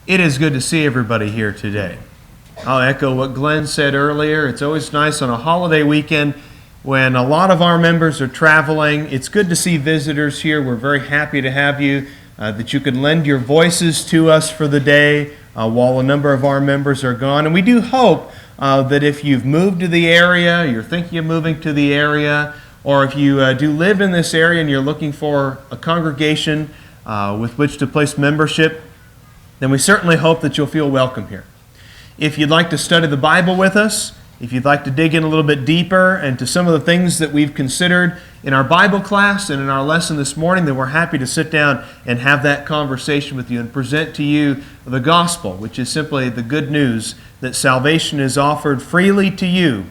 It is good to see everybody here today. I'll echo what Glenn said earlier. It's always nice on a holiday weekend when a lot of our members are traveling. It's good to see visitors here. We're very happy to have you, that you can lend your voices to us for the day while a number of our members are gone. And we do hope that if you've moved to the area, you're thinking of moving to the area, or if you do live in this area and you're looking for a congregation with which to place membership, then we certainly hope that you'll feel welcome here. If you'd like to study the Bible with us, if you'd like to dig in a little bit deeper into some of the things that we've considered in our Bible class and in our lesson this morning, then we're happy to sit down and have that conversation with you and present to you the gospel, which is simply the good news that salvation is offered freely to you.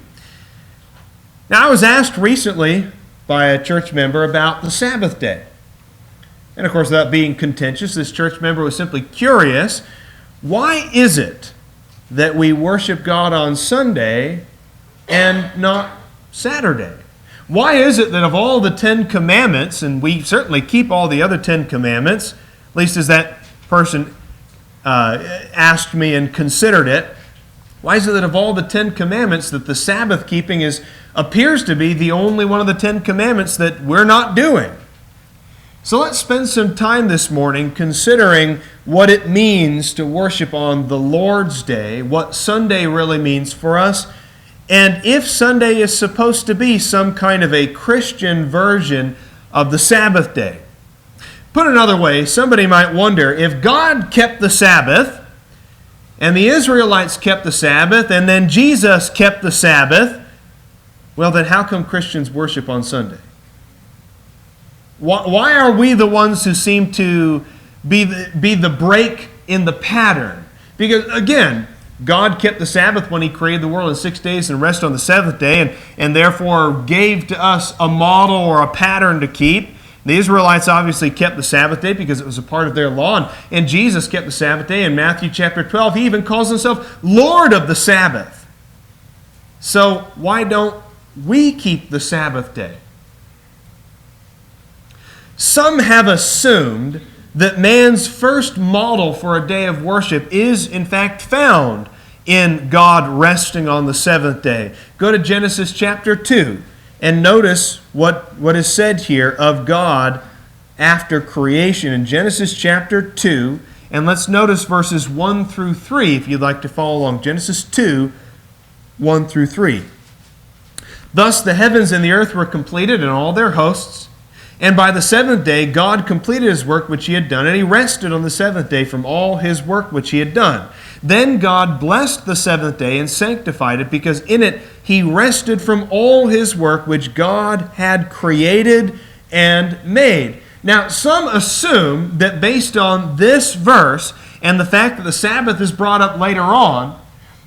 Now, I was asked recently by a church member about the Sabbath day. And of course, without being contentious, this church member was simply curious, why is it that we worship God on Sunday and not Saturday? Why is it that of all the 10 commandments, and we certainly keep all the other 10 commandments, at least as that person asked me and considered it, why is it that of all the 10 commandments that the Sabbath keeping appears to be the only one of the 10 commandments that we're not doing? So let's spend some time this morning considering what it means to worship on the Lord's Day, what Sunday really means for us, and if Sunday is supposed to be some kind of a Christian version of the Sabbath day. Put another way, somebody might wonder, if God kept the Sabbath, and the Israelites kept the Sabbath, and then Jesus kept the Sabbath, well then how come Christians worship on Sunday? Why are we the ones who seem to be the break in the pattern? Because, again, God kept the Sabbath when He created the world in 6 days and rested on the seventh day, and therefore gave to us a model or a pattern to keep. The Israelites obviously kept the Sabbath day because it was a part of their law, and Jesus kept the Sabbath day. In Matthew chapter 12, He even calls Himself Lord of the Sabbath. So why don't we keep the Sabbath day? Some have assumed that man's first model for a day of worship is, in fact, found in God resting on the seventh day. Go to Genesis chapter 2 and notice what is said here of God after creation in Genesis chapter 2. And let's notice verses 1 through 3 if you'd like to follow along. Genesis 2, 1 through 3. Thus the heavens and the earth were completed and all their hosts. And by the seventh day, God completed His work which He had done, and He rested on the seventh day from all His work which He had done. Then God blessed the seventh day and sanctified it, because in it He rested from all His work which God had created and made. Now, some assume that based on this verse and the fact that the Sabbath is brought up later on,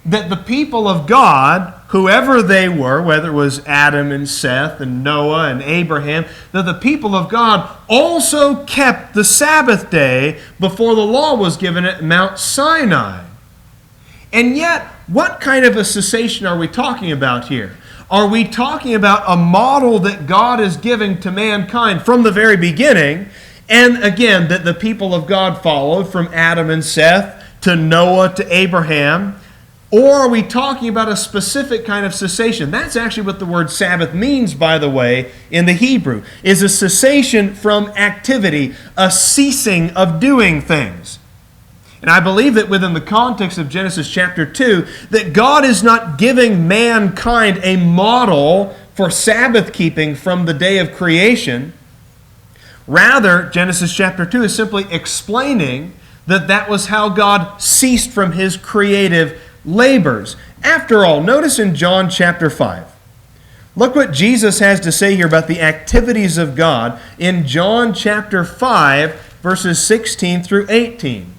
that the people of God, whoever they were, whether it was Adam and Seth and Noah and Abraham, that the people of God also kept the Sabbath day before the law was given at Mount Sinai. And yet, what kind of a cessation are we talking about here? Are we talking about a model that God is giving to mankind from the very beginning, and again, that the people of God followed from Adam and Seth to Noah to Abraham? Or are we talking about a specific kind of cessation? That's actually what the word Sabbath means, by the way, in the Hebrew, is a cessation from activity, a ceasing of doing things. And I believe that within the context of Genesis chapter 2, that God is not giving mankind a model for Sabbath keeping from the day of creation. Rather, Genesis chapter 2 is simply explaining that that was how God ceased from His creative labors. After all, notice in John chapter 5. Look what Jesus has to say here about the activities of God in John chapter 5, verses 16 through 18.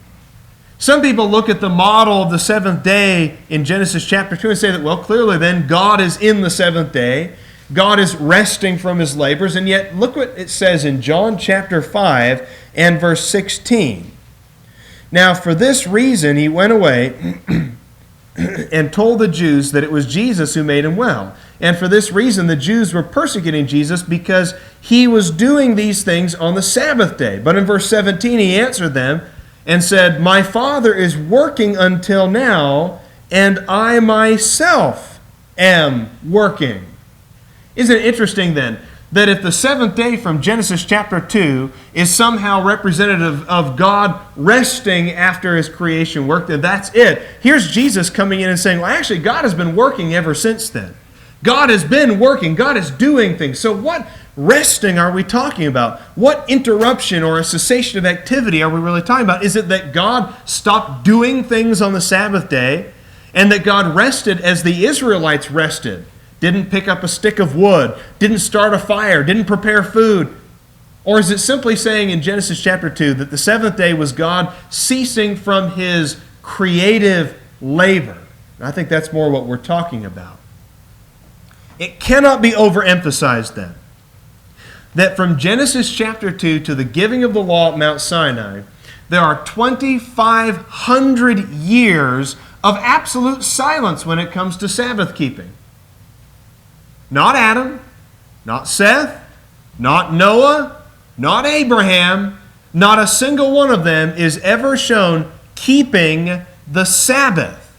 Some people look at the model of the seventh day in Genesis chapter 2 and say that, well, clearly then God is in the seventh day. God is resting from His labors. And yet, look what it says in John chapter 5 and verse 16. Now, for this reason He went away and told the Jews that it was Jesus who made him well. And for this reason, the Jews were persecuting Jesus because He was doing these things on the Sabbath day. But in verse 17, He answered them and said, "My Father is working until now, and I myself am working." Isn't it interesting then that if the seventh day from Genesis chapter 2 is somehow representative of God resting after his creation work, then that's it. Here's Jesus coming in and saying, well, actually, God has been working ever since then. God has been working. God is doing things. So what resting are we talking about? What interruption or a cessation of activity are we really talking about? Is it that God stopped doing things on the Sabbath day and that God rested as the Israelites rested? Didn't pick up a stick of wood, didn't start a fire, didn't prepare food? Or is it simply saying in Genesis chapter 2 that the seventh day was God ceasing from his creative labor? I think that's more what we're talking about. It cannot be overemphasized then that from Genesis chapter 2 to the giving of the law at Mount Sinai, there are 2,500 years of absolute silence when it comes to Sabbath keeping. Not Adam, not Seth, not Noah, not Abraham, not a single one of them is ever shown keeping the Sabbath.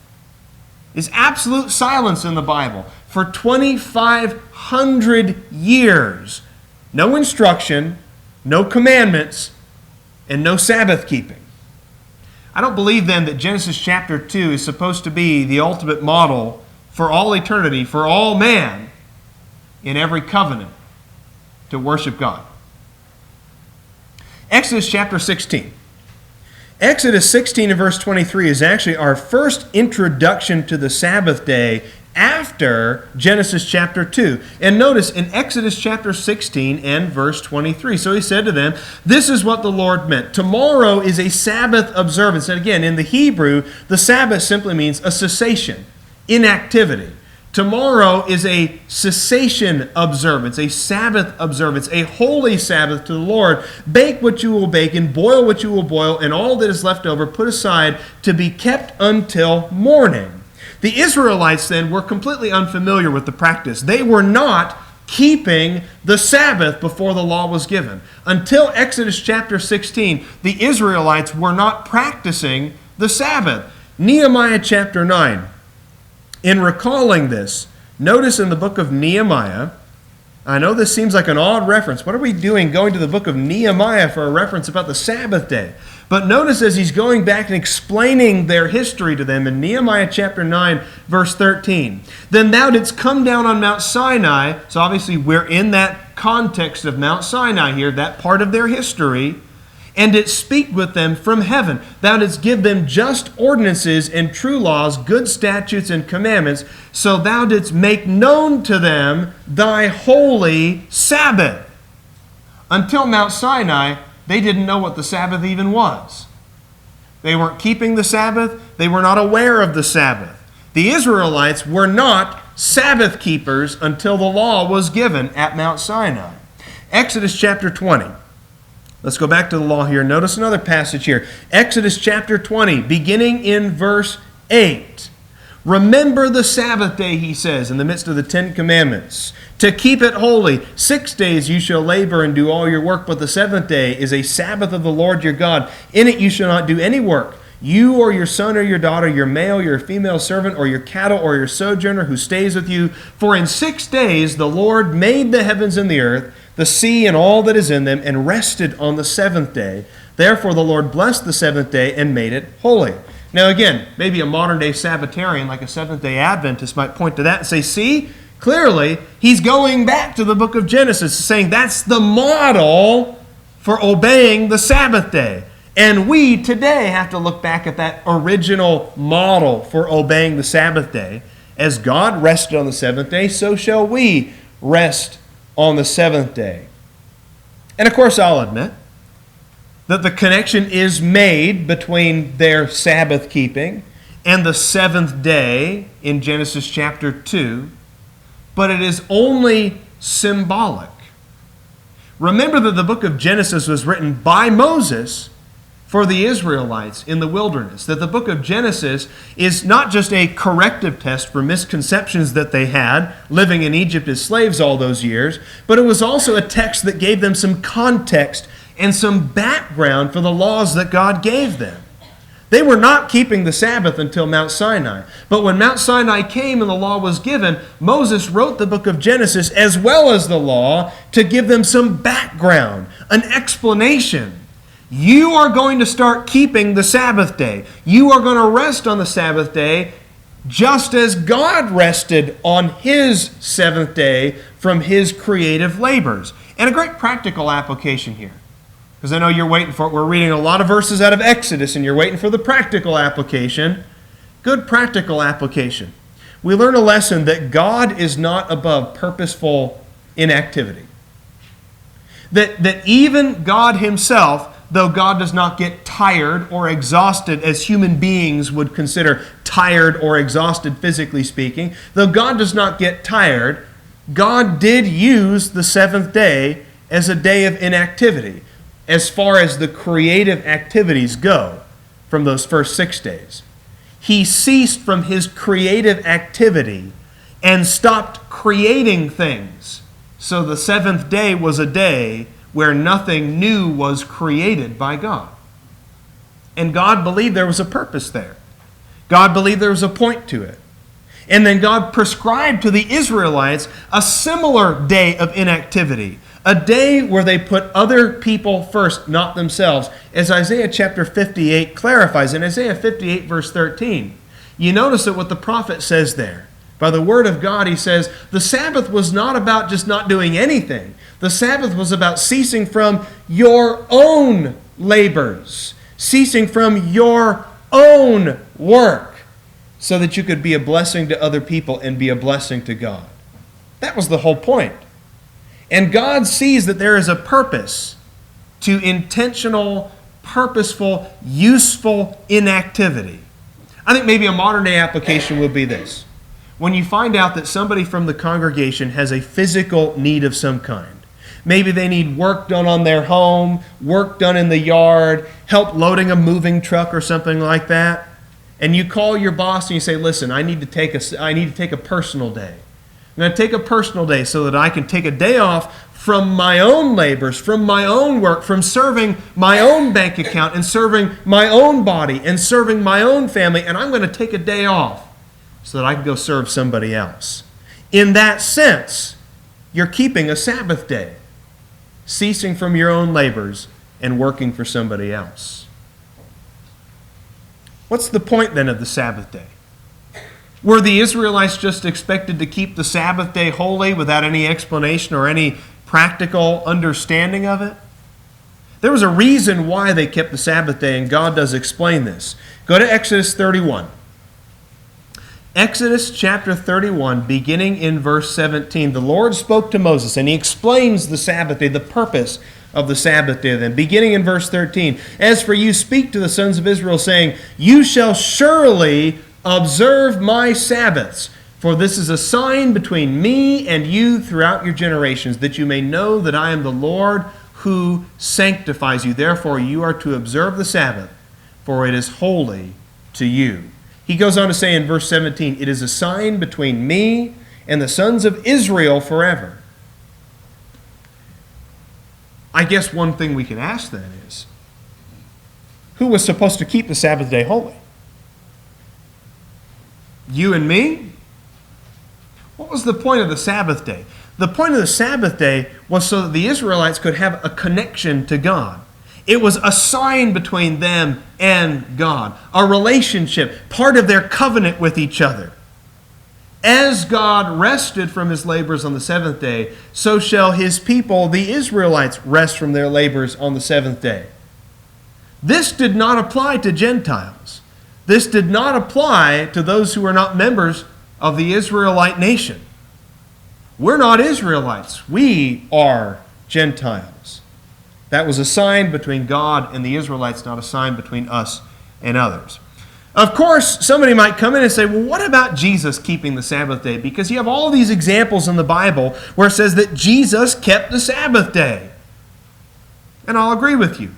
There's absolute silence in the Bible for 2,500 years. No instruction, no commandments, and no Sabbath keeping. I don't believe then that Genesis chapter 2 is supposed to be the ultimate model for all eternity, for all man, in every covenant to worship God. Exodus chapter 16. Exodus 16 and verse 23 is actually our first introduction to the Sabbath day after Genesis chapter 2. And notice in Exodus chapter 16 and verse 23. So he said to them, "This is what the Lord meant. Tomorrow is a Sabbath observance." And again, in the Hebrew, the Sabbath simply means a cessation, inactivity. Tomorrow is a cessation observance, a Sabbath observance, a holy Sabbath to the Lord. Bake what you will bake and boil what you will boil, and all that is left over put aside to be kept until morning. The Israelites then were completely unfamiliar with the practice. They were not keeping the Sabbath before the law was given. Until Exodus chapter 16, the Israelites were not practicing the Sabbath. Nehemiah chapter 9. In recalling this, notice in the book of Nehemiah, I know this seems like an odd reference. What are we doing going to the book of Nehemiah for a reference about the Sabbath day? But notice as he's going back and explaining their history to them in Nehemiah chapter 9, verse 13. "Then thou didst come down on Mount Sinai," so obviously we're in that context of Mount Sinai here, that part of their history, "and didst speak with them from heaven. Thou didst give them just ordinances and true laws, good statutes and commandments, so thou didst make known to them thy holy Sabbath." Until Mount Sinai, they didn't know what the Sabbath even was. They weren't keeping the Sabbath. They were not aware of the Sabbath. The Israelites were not Sabbath keepers until the law was given at Mount Sinai. Exodus chapter 20. Let's go back to the law here. Notice another passage here. Exodus chapter 20, beginning in verse 8. "Remember the Sabbath day," he says, in the midst of the 10 Commandments, "to keep it holy. 6 days you shall labor and do all your work, but the seventh day is a Sabbath of the Lord your God. In it you shall not do any work. You or your son or your daughter, your male, your female servant, or your cattle, or your sojourner who stays with you. For in 6 days the Lord made the heavens and the earth, the sea and all that is in them, and rested on the seventh day. Therefore the Lord blessed the seventh day and made it holy." Now again, maybe a modern-day Sabbatarian like a Seventh-day Adventist might point to that and say, see, clearly he's going back to the book of Genesis, saying that's the model for obeying the Sabbath day. And we today have to look back at that original model for obeying the Sabbath day. As God rested on the seventh day, so shall we rest on the seventh day. And of course, I'll admit that the connection is made between their Sabbath keeping and the seventh day in Genesis chapter 2, but it is only symbolic. Remember that the book of Genesis was written by Moses for the Israelites in the wilderness, that the book of Genesis is not just a corrective test for misconceptions that they had living in Egypt as slaves all those years, but it was also a text that gave them some context and some background for the laws that God gave them. They were not keeping the Sabbath until Mount Sinai. But when Mount Sinai came and the law was given, Moses wrote the book of Genesis as well as the law to give them some background, an explanation. You are going to start keeping the Sabbath day. You are going to rest on the Sabbath day just as God rested on His seventh day from His creative labors. And a great practical application here. Because I know you're waiting for it. We're reading a lot of verses out of Exodus, and you're waiting for the practical application. Good practical application. We learn a lesson that God is not above purposeful inactivity. That even God Himself, though God does not get tired or exhausted as human beings would consider tired or exhausted physically speaking, though God does not get tired, God did use the seventh day as a day of inactivity, as far as the creative activities go from those first 6 days. He ceased from His creative activity and stopped creating things. So the seventh day was a day where nothing new was created by God. And God believed there was a purpose there. God believed there was a point to it. And then God prescribed to the Israelites a similar day of inactivity, a day where they put other people first, not themselves, as Isaiah chapter 58 clarifies. In Isaiah 58 verse 13, you notice that what the prophet says there. By the word of God, he says, the Sabbath was not about just not doing anything. The Sabbath was about ceasing from your own labors, ceasing from your own work, so that you could be a blessing to other people and be a blessing to God. That was the whole point. And God sees that there is a purpose to intentional, purposeful, useful inactivity. I think maybe a modern day application would be this. When you find out that somebody from the congregation has a physical need of some kind, maybe they need work done on their home, work done in the yard, help loading a moving truck or something like that, and you call your boss and you say, listen, I need to take a personal day. I'm going to take a personal day so that I can take a day off from my own labors, from my own work, from serving my own bank account and serving my own body and serving my own family, and I'm going to take a day off so that I can go serve somebody else. In that sense, you're keeping a Sabbath day, ceasing from your own labors and working for somebody else. What's the point then of the Sabbath day? Were the Israelites just expected to keep the Sabbath day holy without any explanation or any practical understanding of it? There was a reason why they kept the Sabbath day, and God does explain this. Go to Exodus 31. Exodus chapter 31, beginning in verse 17. The Lord spoke to Moses, and He explains the Sabbath day, the purpose of the Sabbath day then. Beginning in verse 13. As for you, speak to the sons of Israel, saying, you shall surely observe my Sabbaths, for this is a sign between me and you throughout your generations, that you may know that I am the Lord who sanctifies you. Therefore you are to observe the Sabbath, for it is holy to you. He goes on to say in verse 17, it is a sign between me and the sons of Israel forever. I guess one thing we can ask then is, who was supposed to keep the Sabbath day holy? You and me? What was the point of the Sabbath day? The point of the Sabbath day was so that the Israelites could have a connection to God. It was a sign between them and God, a relationship, part of their covenant with each other. As God rested from His labors on the seventh day, so shall His people, the Israelites, rest from their labors on the seventh day. This did not apply to Gentiles. This did not apply to those who were not members of the Israelite nation. We're not Israelites. We are Gentiles. That was a sign between God and the Israelites, not a sign between us and others. Of course, somebody might come in and say, well, what about Jesus keeping the Sabbath day? Because you have all these examples in the Bible where it says that Jesus kept the Sabbath day. And I'll agree with you.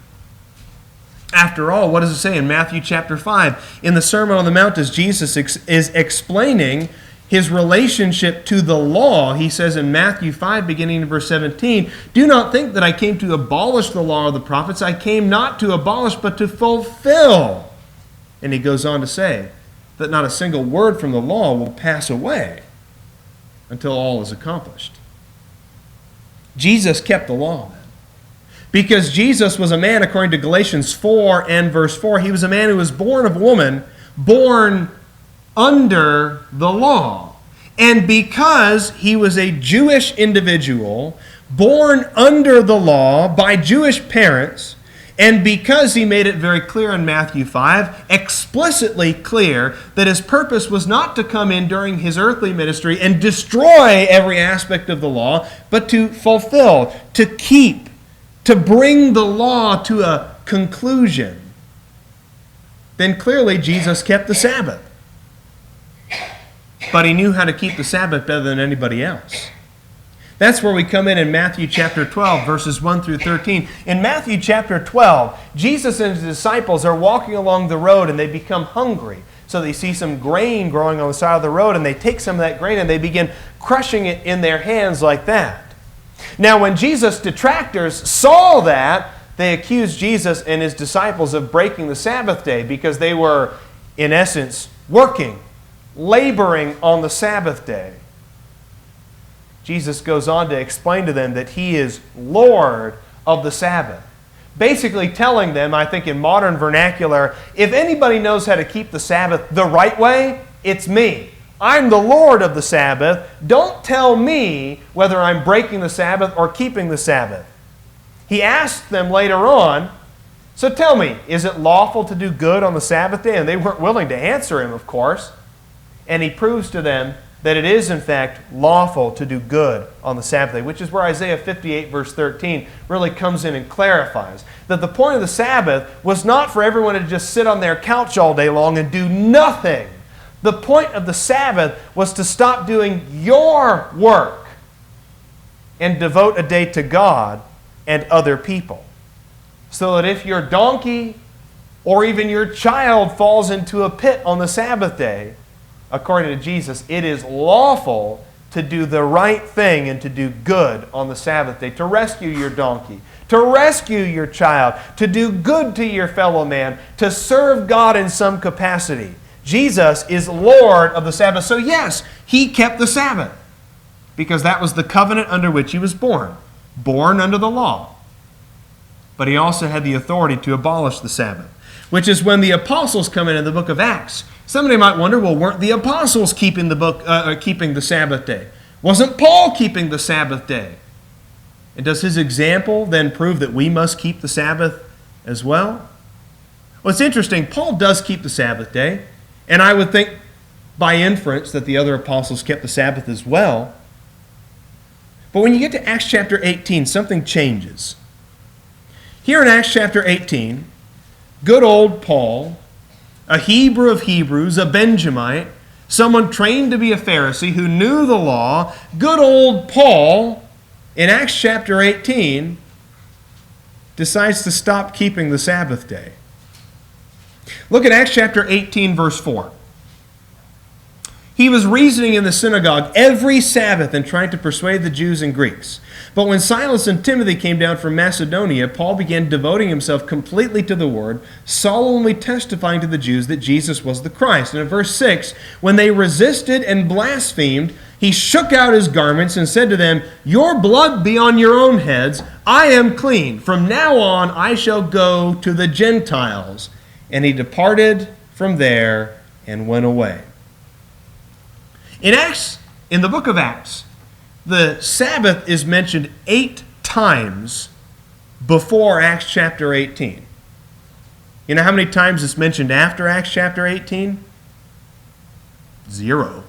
After all, what does it say in Matthew chapter 5? In the Sermon on the Mount, as Jesus is explaining his relationship to the law. He says in Matthew 5, beginning in verse 17, "Do not think that I came to abolish the law of the prophets. I came not to abolish, but to fulfill." And he goes on to say that not a single word from the law will pass away until all is accomplished. Jesus kept the law. Because Jesus was a man, according to Galatians 4 and verse 4, he was a man who was born of woman, born under the law. And because he was a Jewish individual, born under the law by Jewish parents, and because he made it very clear in Matthew 5, explicitly clear, that his purpose was not to come in during his earthly ministry and destroy every aspect of the law, but to fulfill, to keep, to bring the law to a conclusion, then clearly Jesus kept the Sabbath. But he knew how to keep the Sabbath better than anybody else. That's where we come in Matthew chapter 12, verses 1 through 13. In Matthew chapter 12, Jesus and his disciples are walking along the road and they become hungry. So they see some grain growing on the side of the road and they take some of that grain and they begin crushing it in their hands like that. Now when Jesus' detractors saw that, they accused Jesus and his disciples of breaking the Sabbath day because they were, in essence, working, laboring on the Sabbath day. Jesus goes on to explain to them that he is Lord of the Sabbath. Basically telling them, I think in modern vernacular, if anybody knows how to keep the Sabbath the right way, it's me. I'm the Lord of the Sabbath. Don't tell me whether I'm breaking the Sabbath or keeping the Sabbath. He asked them later on, so tell me, is it lawful to do good on the Sabbath day? And they weren't willing to answer him, of course. And he proves to them that it is, in fact, lawful to do good on the Sabbath day, which is where Isaiah 58, verse 13, really comes in and clarifies that the point of the Sabbath was not for everyone to just sit on their couch all day long and do nothing. The point of the Sabbath was to stop doing your work and devote a day to God and other people. So that if your donkey or even your child falls into a pit on the Sabbath day, according to Jesus, it is lawful to do the right thing and to do good on the Sabbath day, to rescue your donkey, to rescue your child, to do good to your fellow man, to serve God in some capacity. Jesus is Lord of the Sabbath. So yes, he kept the Sabbath because that was the covenant under which he was born under the law. But he also had the authority to abolish the Sabbath, which is when the apostles come in the book of Acts. Somebody might wonder, well, weren't the apostles keeping the Sabbath day? Wasn't Paul keeping the Sabbath day? And does his example then prove that we must keep the Sabbath as well? Well, it's interesting. Paul does keep the Sabbath day, and I would think by inference that the other apostles kept the Sabbath as well. But when you get to Acts chapter 18, something changes. Here in Acts chapter 18, good old Paul, a Hebrew of Hebrews, a Benjamite, someone trained to be a Pharisee who knew the law, good old Paul, in Acts chapter 18, decides to stop keeping the Sabbath day. Look at Acts chapter 18, verse 4. He was reasoning in the synagogue every Sabbath and trying to persuade the Jews and Greeks. But when Silas and Timothy came down from Macedonia, Paul began devoting himself completely to the word, solemnly testifying to the Jews that Jesus was the Christ. And in verse 6, when they resisted and blasphemed, he shook out his garments and said to them, "Your blood be on your own heads. I am clean. From now on I shall go to the Gentiles." And he departed from there and went away. In the book of Acts, the Sabbath is mentioned 8 times before Acts chapter 18. You know how many times it's mentioned after Acts chapter 18? 0.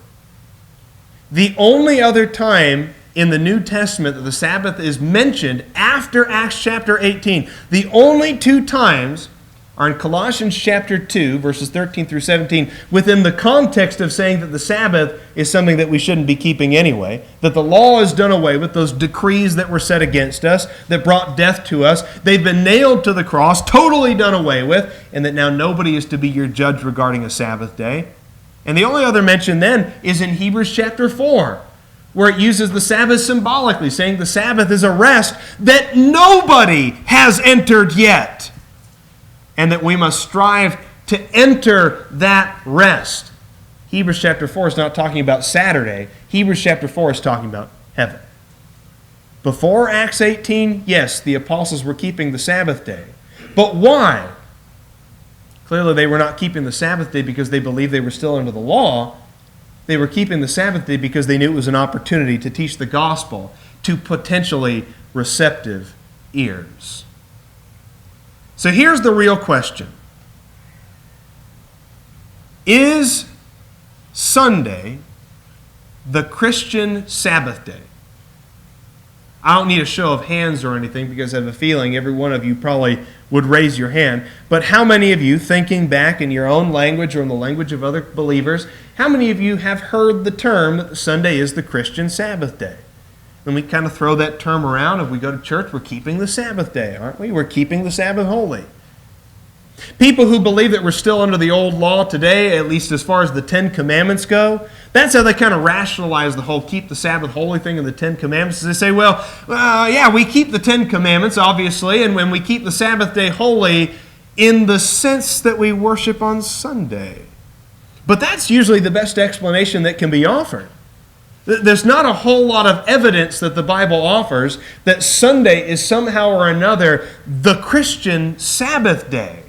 The only other time in the New Testament that the Sabbath is mentioned after Acts chapter 18, the only 2 times are in Colossians chapter 2, verses 13 through 17, within the context of saying that the Sabbath is something that we shouldn't be keeping anyway, that the law is done away with, those decrees that were set against us, that brought death to us, they've been nailed to the cross, totally done away with, and that now nobody is to be your judge regarding a Sabbath day. And the only other mention then is in Hebrews chapter 4, where it uses the Sabbath symbolically, saying the Sabbath is a rest that nobody has entered yet, and that we must strive to enter that rest. Hebrews chapter 4 is not talking about Saturday. Hebrews chapter 4 is talking about heaven. Before Acts 18, yes, the apostles were keeping the Sabbath day. But why? Clearly they were not keeping the Sabbath day because they believed they were still under the law. They were keeping the Sabbath day because they knew it was an opportunity to teach the gospel to potentially receptive ears. So here's the real question. Is Sunday the Christian Sabbath day? I don't need a show of hands or anything because I have a feeling every one of you probably would raise your hand. But how many of you, thinking back in your own language or in the language of other believers, how many of you have heard the term that Sunday is the Christian Sabbath day? And we kind of throw that term around. If we go to church, we're keeping the Sabbath day, aren't we? We're keeping the Sabbath holy. People who believe that we're still under the old law today, at least as far as the Ten Commandments go, that's how they kind of rationalize the whole keep the Sabbath holy thing in the Ten Commandments. They say, yeah, we keep the Ten Commandments, obviously, and when we keep the Sabbath day holy in the sense that we worship on Sunday. But that's usually the best explanation that can be offered. There's not a whole lot of evidence that the Bible offers that Sunday is somehow or another the Christian Sabbath day.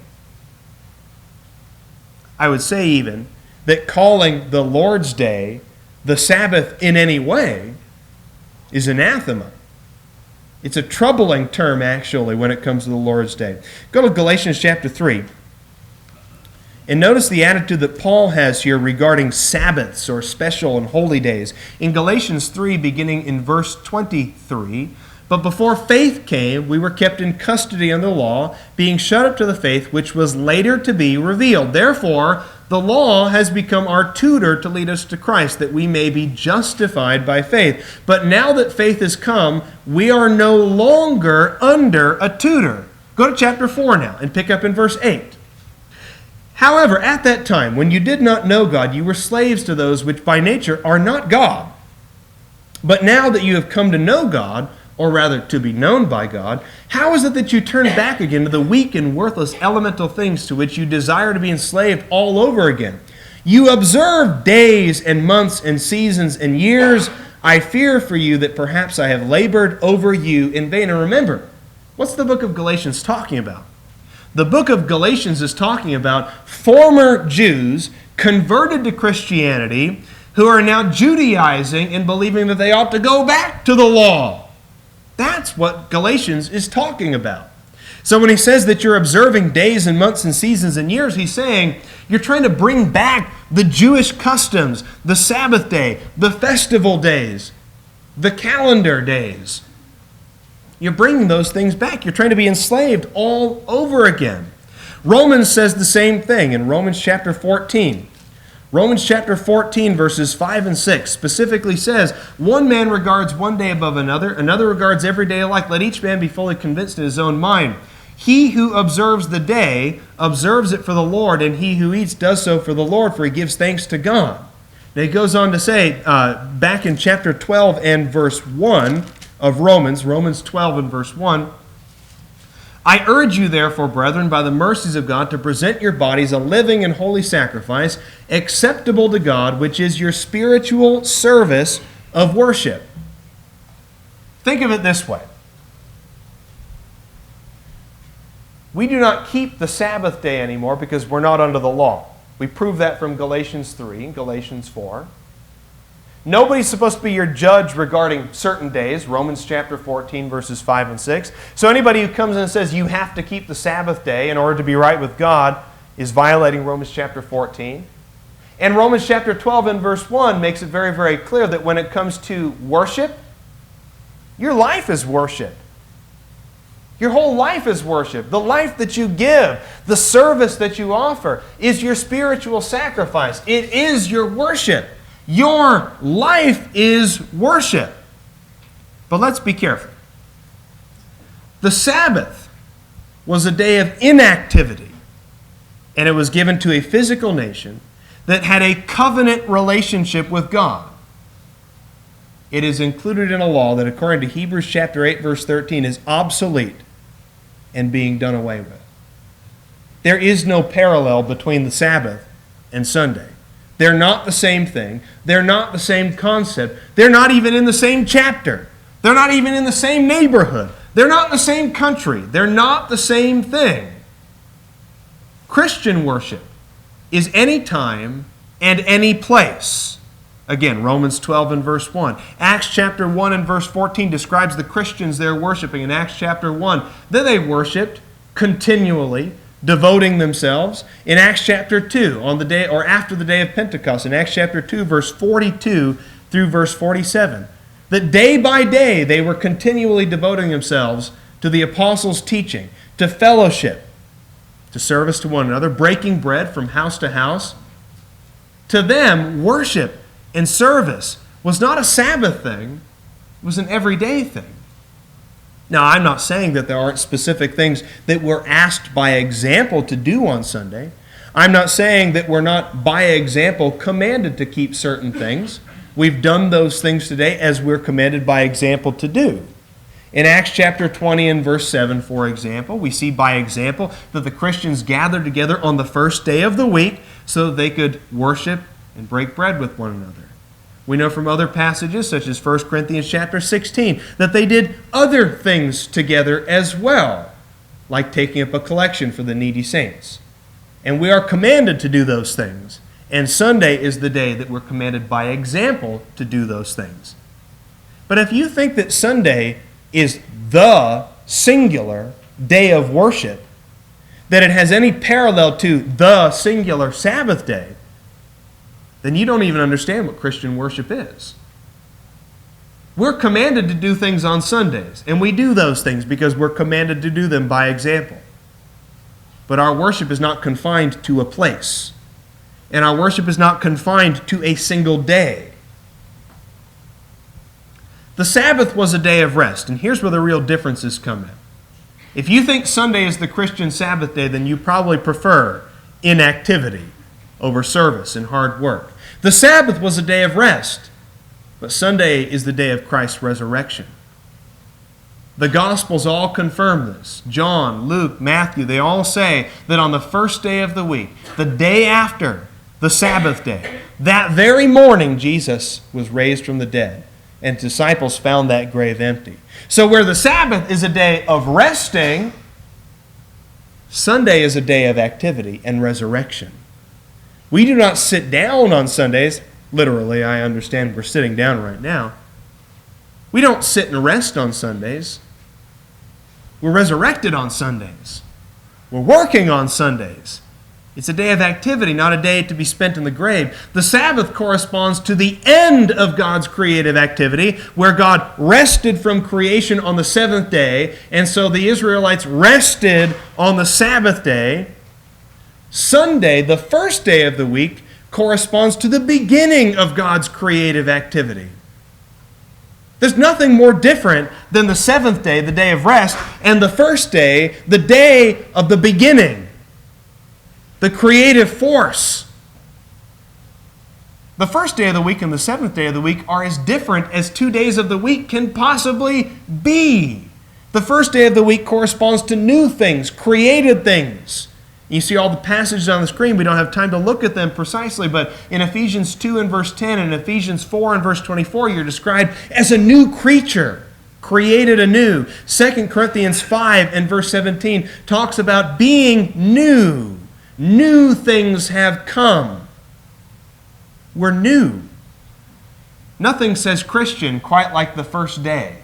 I would say even that calling the Lord's Day the Sabbath in any way is anathema. It's a troubling term, actually, when it comes to the Lord's Day. Go to Galatians chapter 3. And notice the attitude that Paul has here regarding Sabbaths or special and holy days. In Galatians 3, beginning in verse 23, "But before faith came, we were kept in custody under the law, being shut up to the faith which was later to be revealed. Therefore, the law has become our tutor to lead us to Christ, that we may be justified by faith. But now that faith has come, we are no longer under a tutor." Go to chapter 4 now and pick up in verse 8. "However, at that time, when you did not know God, you were slaves to those which by nature are not God. But now that you have come to know God, or rather to be known by God, how is it that you turn back again to the weak and worthless elemental things to which you desire to be enslaved all over again? You observe days and months and seasons and years. I fear for you that perhaps I have labored over you in vain." And remember, what's the book of Galatians talking about? The book of Galatians is talking about former Jews converted to Christianity who are now Judaizing and believing that they ought to go back to the law. That's what Galatians is talking about. So when he says that you're observing days and months and seasons and years, he's saying you're trying to bring back the Jewish customs, the Sabbath day, the festival days, the calendar days. You're bringing those things back. You're trying to be enslaved all over again. Romans says the same thing in Romans chapter 14. Romans chapter 14, verses 5 and 6 specifically says, "One man regards one day above another, another regards every day alike. Let each man be fully convinced in his own mind. He who observes the day observes it for the Lord, and he who eats does so for the Lord, for he gives thanks to God." Now he goes on to say, back in chapter 12 and verse 1 of Romans 12 and verse 1, "I urge you, therefore, brethren, by the mercies of God, to present your bodies a living and holy sacrifice, acceptable to God, which is your spiritual service of worship." Think of it this way. We do not keep the Sabbath day anymore because we're not under the law. We prove that from Galatians 3 and Galatians 4. Nobody's supposed to be your judge regarding certain days, Romans chapter 14, verses 5 and 6. So anybody who comes in and says you have to keep the Sabbath day in order to be right with God is violating Romans chapter 14. And Romans chapter 12 and verse 1 makes it very, very clear that when it comes to worship, your life is worship. Your whole life is worship. The life that you give, the service that you offer is your spiritual sacrifice. It is your worship. Your life is worship. But let's be careful. The Sabbath was a day of inactivity, and it was given to a physical nation that had a covenant relationship with God. It is included in a law that, according to Hebrews chapter 8, verse 13, is obsolete and being done away with. There is no parallel between the Sabbath and Sunday. They're not the same thing. They're not the same concept. They're not even in the same chapter. They're not even in the same neighborhood. They're not in the same country. They're not the same thing. Christian worship is any time and any place. Again, Romans 12 and verse 1. Acts chapter 1 and verse 14 describes the Christians they're worshiping. In Acts chapter 1, that they worshiped continually, devoting themselves. In Acts chapter 2, on the day or after the day of Pentecost, in Acts chapter 2, verse 42 through verse 47, that day by day they were continually devoting themselves to the apostles' teaching, to fellowship, to service to one another, breaking bread from house to house. To them, worship and service was not a Sabbath thing, it was an everyday thing. Now, I'm not saying that there aren't specific things that we're asked by example to do on Sunday. I'm not saying that we're not by example commanded to keep certain things. We've done those things today as we're commanded by example to do. In Acts chapter 20 and verse 7, for example, we see by example that the Christians gathered together on the first day of the week so that they could worship and break bread with one another. We know from other passages, such as 1 Corinthians chapter 16, that they did other things together as well, like taking up a collection for the needy saints. And we are commanded to do those things. And Sunday is the day that we're commanded by example to do those things. But if you think that Sunday is the singular day of worship, that it has any parallel to the singular Sabbath day, then you don't even understand what Christian worship is. We're commanded to do things on Sundays, and we do those things because we're commanded to do them by example. But our worship is not confined to a place, and our worship is not confined to a single day. The Sabbath was a day of rest, and here's where the real differences come in. If you think Sunday is the Christian Sabbath day, then you probably prefer inactivity over service and hard work. The Sabbath was a day of rest, but Sunday is the day of Christ's resurrection. The Gospels all confirm this. John, Luke, Matthew, they all say that on the first day of the week, the day after the Sabbath day, that very morning Jesus was raised from the dead, and disciples found that grave empty. So where the Sabbath is a day of resting, Sunday is a day of activity and resurrection. We do not sit down on Sundays. Literally, I understand we're sitting down right now. We don't sit and rest on Sundays. We're resurrected on Sundays. We're working on Sundays. It's a day of activity, not a day to be spent in the grave. The Sabbath corresponds to the end of God's creative activity, where God rested from creation on the seventh day, and so the Israelites rested on the Sabbath day. Sunday, the first day of the week, corresponds to the beginning of God's creative activity. There's nothing more different than the seventh day, the day of rest, and the first day, the day of the beginning, the creative force. The first day of the week and the seventh day of the week are as different as 2 days of the week can possibly be. The first day of the week corresponds to new things, created things. You see all the passages on the screen. We don't have time to look at them precisely, but in Ephesians 2 and verse 10 and Ephesians 4 and verse 24, you're described as a new creature, created anew. 2 Corinthians 5 and verse 17 talks about being new. New things have come. We're new. Nothing says Christian quite like the first day.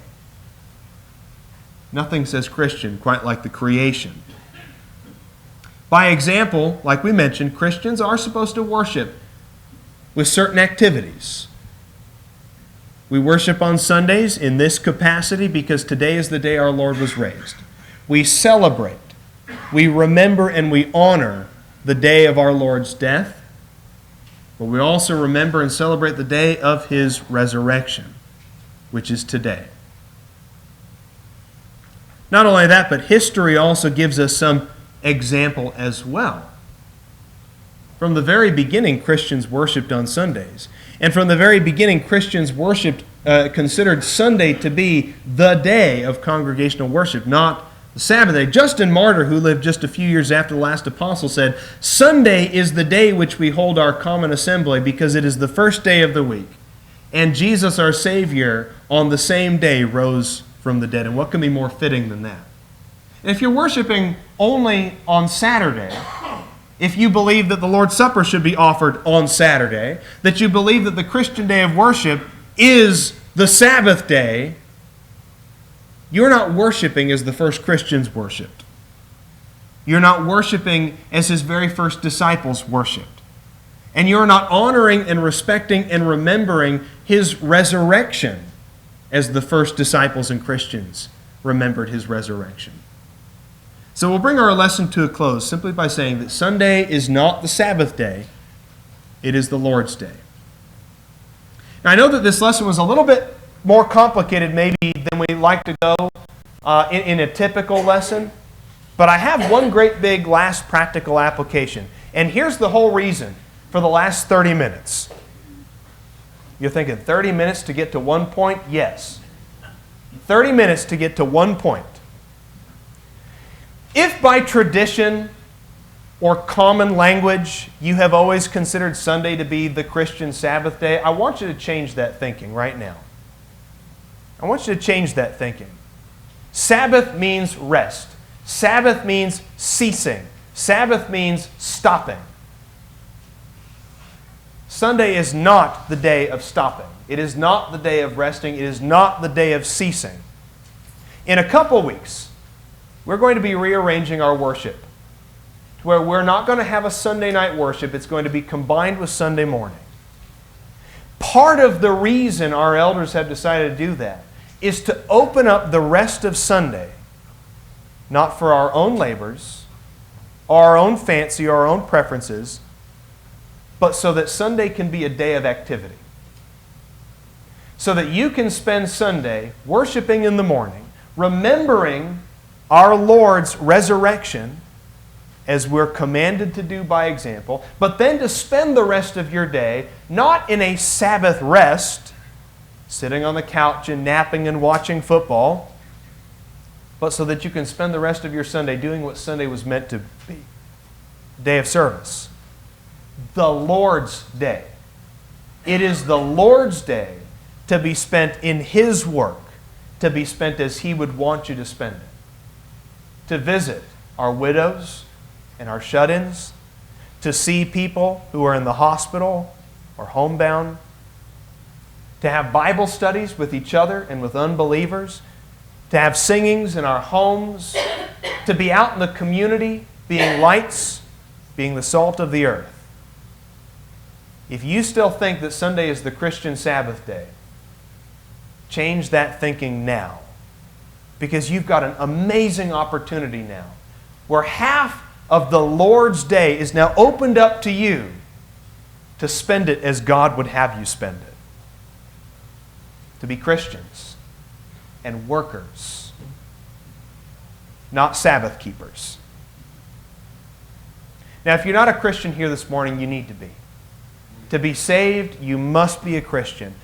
Nothing says Christian quite like the creation. By example, like we mentioned, Christians are supposed to worship with certain activities. We worship on Sundays in this capacity because today is the day our Lord was raised. We celebrate, we remember, and we honor the day of our Lord's death, but we also remember and celebrate the day of His resurrection, which is today. Not only that, but history also gives us some example as well. From the very beginning, Christians worshipped on Sundays. And from the very beginning, Christians considered Sunday to be the day of congregational worship, not the Sabbath day. Justin Martyr, who lived just a few years after the last apostle, said, "Sunday is the day which we hold our common assembly because it is the first day of the week. And Jesus, our Savior, on the same day rose from the dead." And what can be more fitting than that? And if you're worshiping only on Saturday, if you believe that the Lord's Supper should be offered on Saturday, that you believe that the Christian day of worship is the Sabbath day, you're not worshiping as the first Christians worshiped. You're not worshiping as His very first disciples worshiped. And you're not honoring and respecting and remembering His resurrection as the first disciples and Christians remembered His resurrection. So we'll bring our lesson to a close simply by saying that Sunday is not the Sabbath day, it is the Lord's day. Now I know that this lesson was a little bit more complicated maybe than we like to go in a typical lesson, but I have one great big last practical application. And here's the whole reason for the last 30 minutes. You're thinking 30 minutes to get to one point? Yes. 30 minutes to get to one point. If by tradition or common language you have always considered Sunday to be the Christian Sabbath day, I want you to change that thinking right now. I want you to change that thinking. Sabbath means rest. Sabbath means ceasing. Sabbath means stopping. Sunday is not the day of stopping. It is not the day of resting. It is not the day of ceasing. In a couple weeks, we're going to be rearranging our worship to where we're not going to have a Sunday night worship. It's going to be combined with Sunday morning. Part of the reason our elders have decided to do that is to open up the rest of Sunday, not for our own labors, or our own fancy, or our own preferences, but so that Sunday can be a day of activity. So that you can spend Sunday worshiping in the morning, remembering our Lord's resurrection, as we're commanded to do by example, but then to spend the rest of your day not in a Sabbath rest, sitting on the couch and napping and watching football, but so that you can spend the rest of your Sunday doing what Sunday was meant to be, day of service. The Lord's day. It is the Lord's day to be spent in His work, to be spent as He would want you to spend it. To visit our widows and our shut-ins, to see people who are in the hospital or homebound, to have Bible studies with each other and with unbelievers, to have singings in our homes, to be out in the community, being lights, being the salt of the earth. If you still think that Sunday is the Christian Sabbath day, change that thinking now. Because you've got an amazing opportunity now where half of the Lord's day is now opened up to you to spend it as God would have you spend it. To be Christians and workers, not Sabbath keepers. Now, if you're not a Christian here this morning, you need to be. To be saved, you must be a Christian.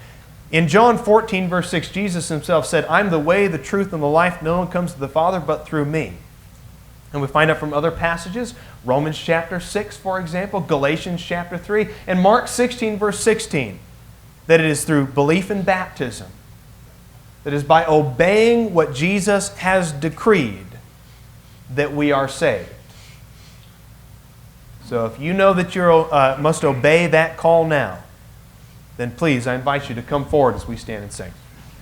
In John 14, verse 6, Jesus Himself said, "I'm the way, the truth, and the life. No one comes to the Father but through me." And we find out from other passages, Romans chapter 6, for example, Galatians chapter 3, and Mark 16, verse 16, that it is through belief in baptism, that is by obeying what Jesus has decreed, that we are saved. So if you know that you must obey that call now, then please, I invite you to come forward as we stand and sing.